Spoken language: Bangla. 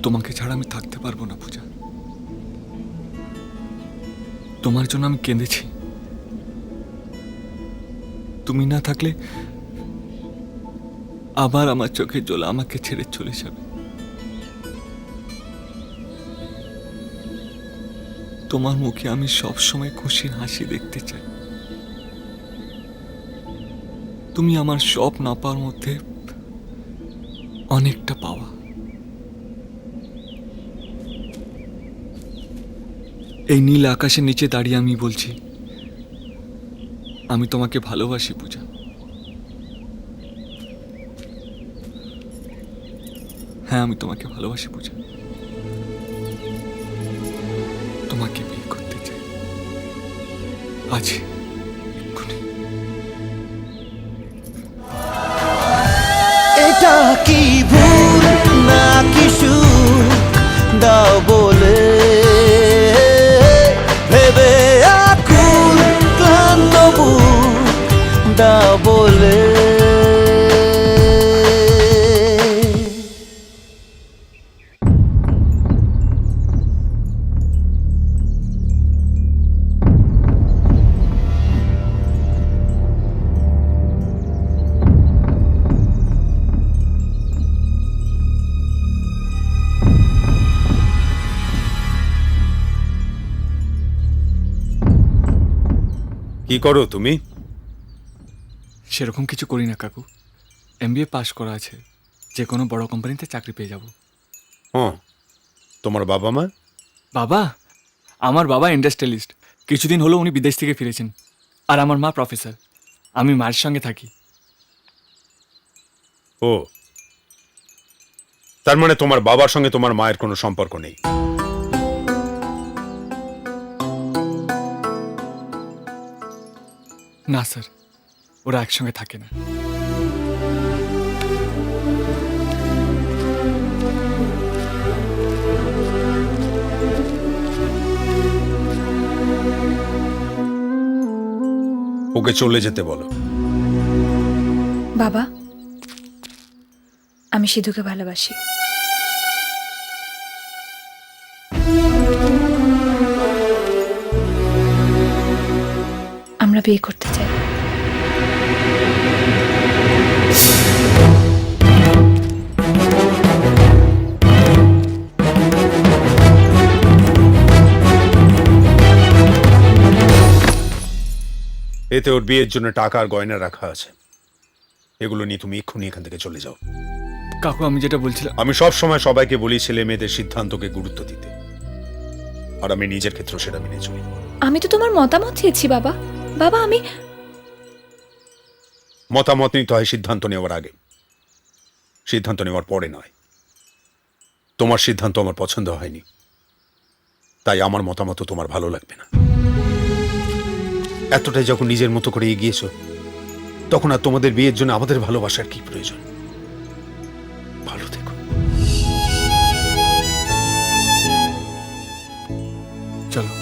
তোমাকে ছাড়া আমি থাকতে পারবো না পূজা। তোমার জন্য আমি কেঁদেছি। তুমি না থাকলে আবার আমার চোখের জল আমাকে ছেড়ে চলে যাবে। তোমার মুখে আমি সব সময় খুশির হাসি দেখতে চাই। তুমি আমার সব না পাওয়ার মধ্যে অনেকটা পাওয়া। এই নীল আকাশের নিচে দাঁড়িয়ে আমি বলছি, আমি তোমাকে ভালোবাসি পূজা। হ্যাঁ, আমি তোমাকে ভালোবাসি পূজা। তোমাকে বিয়ে করতে চাই আজ, এক্ষুনি। এটা কি ভুল না কি সুখ দাও বলে ভেবে আকুল ক্লান্ত বুক দাও বলে। কি করো তুমি? সেরকম কিছু করি না কাকু। MBA পাস করা আছে, যে কোনো বড় কোম্পানিতে চাকরি পেয়ে যাব। হ্যাঁ, তোমার বাবা মা? বাবা, আমার বাবা ইন্ডাস্ট্রিয়ালিস্ট। কিছুদিন হলো উনি বিদেশ থেকে ফিরেছেন। আর আমার মা প্রফেসর। আমি মায়ের সঙ্গে থাকি। ও, তার মানে তোমার বাবার সঙ্গে তোমার মায়ের কোনো সম্পর্ক নেই? না স্যার, ওরা একসঙ্গে থাকে না। ওকে চলে যেতে বলো। বাবা, আমি সিধুকে ভালোবাসি। আমরা বিয়ে করতে চাই। এতে ওর বিয়ের জন্য টাকা আর গয়না রাখা আছে। এগুলো নিয়ে তুমি এক্ষুনি এখান থেকে চলে যাও। কাকু, আমি যেটা বলছিলাম, আমি সব সময় সবাইকে বলি ছেলে মেয়েদের সিদ্ধান্তকে গুরুত্ব দিতে, আর আমি নিজের ক্ষেত্রে সেটা মেনে চলি। আমি তো তোমার মতামত চেয়েছি বাবা। বাবা, আমি মতামত নিতে হয় সিদ্ধান্ত নেওয়ার আগে, সিদ্ধান্ত নেওয়ার পরে নয়। তোমার সিদ্ধান্ত আমার পছন্দ হয়নি, তাই আমার মতামত তোমার ভালো লাগবে না। এতটাই যখন নিজের মতো করে এগিয়েছো, তখন আর তোমাদের বিয়ের জন্য আমাদের ভালোবাসার কি প্রয়োজন? ভালো থেকো। চলো।